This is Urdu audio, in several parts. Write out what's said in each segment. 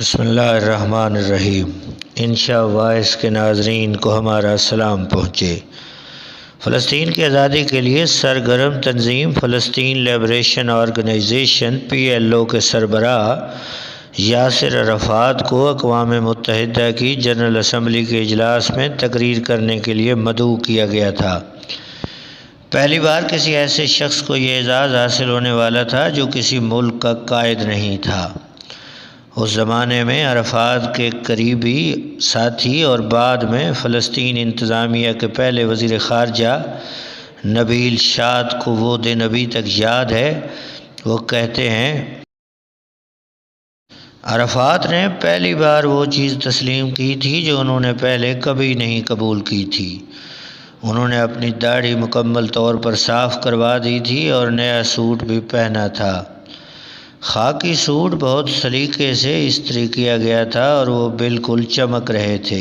بسم اللہ الرحمن الرحیم۔ انشاء وائس کے ناظرین کو ہمارا سلام پہنچے۔ فلسطین کی آزادی کے لیے سرگرم تنظیم فلسطین لبریشن آرگنائزیشن PLO کے سربراہ یاسر عرفات کو اقوام متحدہ کی جنرل اسمبلی کے اجلاس میں تقریر کرنے کے لیے مدعو کیا گیا تھا۔ پہلی بار کسی ایسے شخص کو یہ اعزاز حاصل ہونے والا تھا جو کسی ملک کا قائد نہیں تھا۔ اس زمانے میں عرفات کے قریبی ساتھی اور بعد میں فلسطین انتظامیہ کے پہلے وزیر خارجہ نبیل شاد کو وہ دن ابھی تک یاد ہے۔ وہ کہتے ہیں، عرفات نے پہلی بار وہ چیز تسلیم کی تھی جو انہوں نے پہلے کبھی نہیں قبول کی تھی۔ انہوں نے اپنی داڑھی مکمل طور پر صاف کروا دی تھی اور نیا سوٹ بھی پہنا تھا۔ خاکی سوٹ بہت سلیقے سے استری کیا گیا تھا اور وہ بالکل چمک رہے تھے۔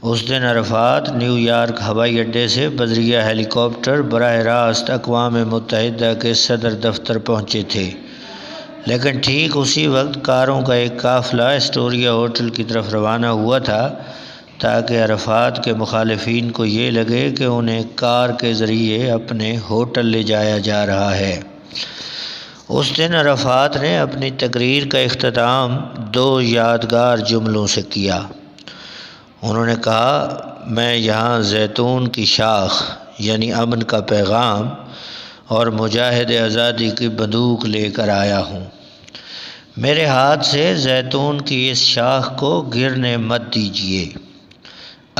اس دن عرفات نیو یارک ہوائی اڈے سے بذریعہ ہیلی کاپٹر براہ راست اقوام متحدہ کے صدر دفتر پہنچے تھے، لیکن ٹھیک اسی وقت کاروں کا ایک قافلہ اسٹوریا ہوٹل کی طرف روانہ ہوا تھا تاکہ عرفات کے مخالفین کو یہ لگے کہ انہیں کار کے ذریعے اپنے ہوٹل لے جایا جا رہا ہے۔ اس دن عرفات نے اپنی تقریر کا اختتام دو یادگار جملوں سے کیا۔ انہوں نے کہا، میں یہاں زیتون کی شاخ یعنی امن کا پیغام اور مجاہد آزادی کی بندوق لے کر آیا ہوں۔ میرے ہاتھ سے زیتون کی اس شاخ کو گرنے مت دیجیے۔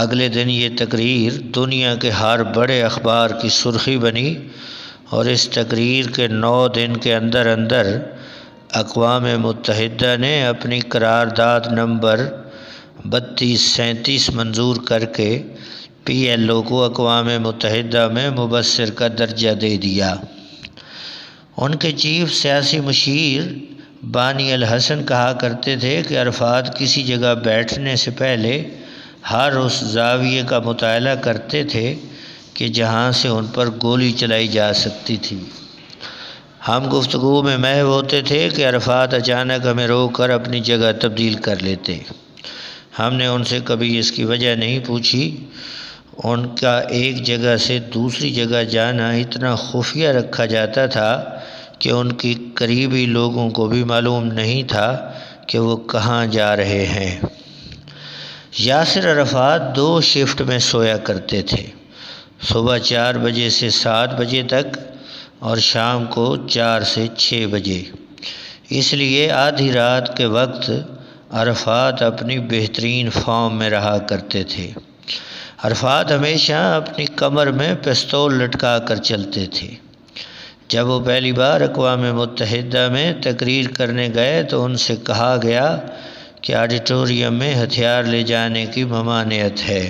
اگلے دن یہ تقریر دنیا کے ہر بڑے اخبار کی سرخی بنی اور اس تقریر کے 9 دن کے اندر اقوام متحدہ نے اپنی قرارداد نمبر 3237 منظور کر کے PLO کو اقوام متحدہ میں مبصر کا درجہ دے دیا۔ ان کے چیف سیاسی مشیر بانی الحسن کہا کرتے تھے کہ عرفات کسی جگہ بیٹھنے سے پہلے ہر اس زاویے کا مطالعہ کرتے تھے کہ جہاں سے ان پر گولی چلائی جا سکتی تھی۔ ہم گفتگو میں محو ہوتے تھے کہ عرفات اچانک ہمیں روک کر اپنی جگہ تبدیل کر لیتے۔ ہم نے ان سے کبھی اس کی وجہ نہیں پوچھی۔ ان کا ایک جگہ سے دوسری جگہ جانا اتنا خفیہ رکھا جاتا تھا کہ ان کی قریبی لوگوں کو بھی معلوم نہیں تھا کہ وہ کہاں جا رہے ہیں۔ یاسر عرفات 2 شفٹ میں سویا کرتے تھے، صبح 4 بجے سے 7 بجے تک اور شام کو 4 سے 6 بجے۔ اس لیے آدھی رات کے وقت عرفات اپنی بہترین فارم میں رہا کرتے تھے۔ عرفات ہمیشہ اپنی کمر میں پستول لٹکا کر چلتے تھے۔ جب وہ پہلی بار اقوام متحدہ میں تقریر کرنے گئے تو ان سے کہا گیا کہ آڈیٹوریم میں ہتھیار لے جانے کی ممانعت ہے۔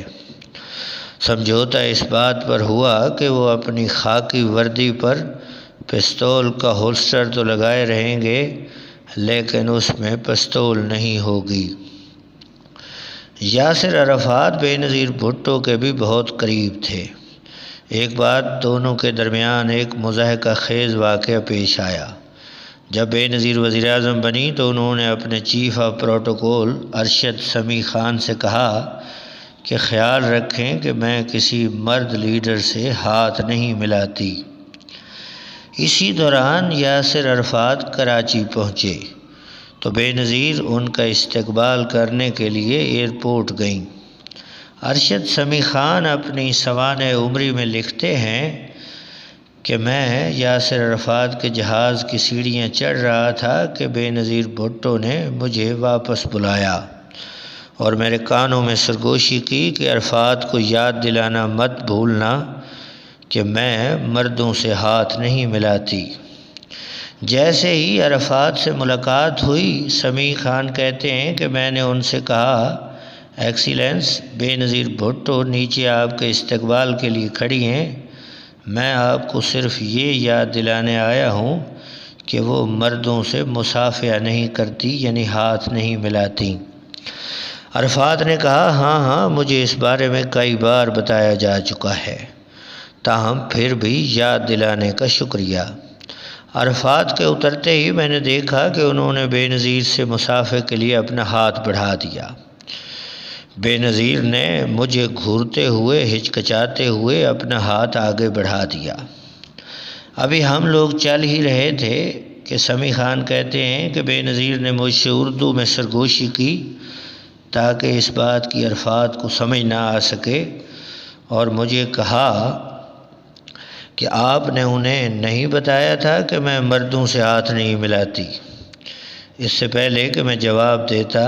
سمجھوتا اس بات پر ہوا کہ وہ اپنی خاکی وردی پر پستول کا ہولسٹر تو لگائے رہیں گے لیکن اس میں پستول نہیں ہوگی۔ یاسر عرفات بے نظیر بھٹو کے بھی بہت قریب تھے۔ ایک بات دونوں کے درمیان ایک مضحکہ خیز واقعہ پیش آیا۔ جب بے نظیر وزیر اعظم بنی تو انہوں نے اپنے چیف آف پروٹوکول ارشد سمیع خان سے کہا کہ خیال رکھیں کہ میں کسی مرد لیڈر سے ہاتھ نہیں ملاتی۔ اسی دوران یاسر عرفات کراچی پہنچے تو بے نظیر ان کا استقبال کرنے کے لیے ایئرپورٹ گئیں۔ ارشد سمیع خان اپنی سوانح عمری میں لکھتے ہیں کہ میں یاسر عرفات کے جہاز کی سیڑھیاں چڑھ رہا تھا کہ بے نظیر بھٹو نے مجھے واپس بلایا اور میرے کانوں میں سرگوشی کی کہ عرفات کو یاد دلانا مت بھولنا کہ میں مردوں سے ہاتھ نہیں ملاتی۔ جیسے ہی عرفات سے ملاقات ہوئی، سمیع خان کہتے ہیں کہ میں نے ان سے کہا، ایکسیلنس، بے نظیر بھٹو نیچے آپ کے استقبال کے لیے کھڑی ہیں۔ میں آپ کو صرف یہ یاد دلانے آیا ہوں کہ وہ مردوں سے مصافحہ نہیں کرتی یعنی ہاتھ نہیں ملاتی۔ عرفات نے کہا، ہاں مجھے اس بارے میں کئی بار بتایا جا چکا ہے، تاہم پھر بھی یاد دلانے کا شکریہ۔ عرفات کے اترتے ہی میں نے دیکھا کہ انہوں نے بے نظیر سے مصافحے کے لیے اپنا ہاتھ بڑھا دیا۔ بے نظیر نے مجھے گھورتے ہوئے ہچکچاتے ہوئے اپنا ہاتھ آگے بڑھا دیا۔ ابھی ہم لوگ چل ہی رہے تھے کہ سمیع خان کہتے ہیں کہ بے نظیر نے مجھ سے اردو میں سرگوشی کی تاکہ اس بات کی عرفات کو سمجھ نہ آ سکے، اور مجھے کہا کہ آپ نے انہیں نہیں بتایا تھا کہ میں مردوں سے ہاتھ نہیں ملاتی۔ اس سے پہلے کہ میں جواب دیتا،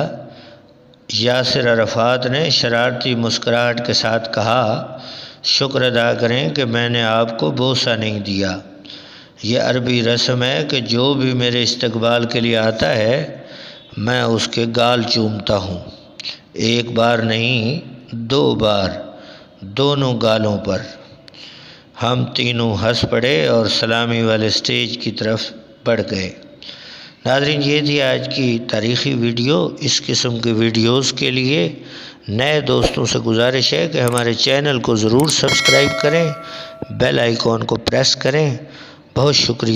یاسر عرفات نے شرارتی مسکراہٹ کے ساتھ کہا، شکر ادا کریں کہ میں نے آپ کو بوسہ نہیں دیا۔ یہ عربی رسم ہے کہ جو بھی میرے استقبال کے لیے آتا ہے میں اس کے گال چومتا ہوں، ایک بار نہیں 2 بار، دونوں گالوں پر۔ ہم تینوں ہنس پڑے اور سلامی والے سٹیج کی طرف بڑھ گئے۔ ناظرین، یہ تھی آج کی تاریخی ویڈیو۔ اس قسم کے ویڈیوز کے لیے نئے دوستوں سے گزارش ہے کہ ہمارے چینل کو ضرور سبسکرائب کریں، بیل آئیکن کو پریس کریں۔ بہت شکریہ۔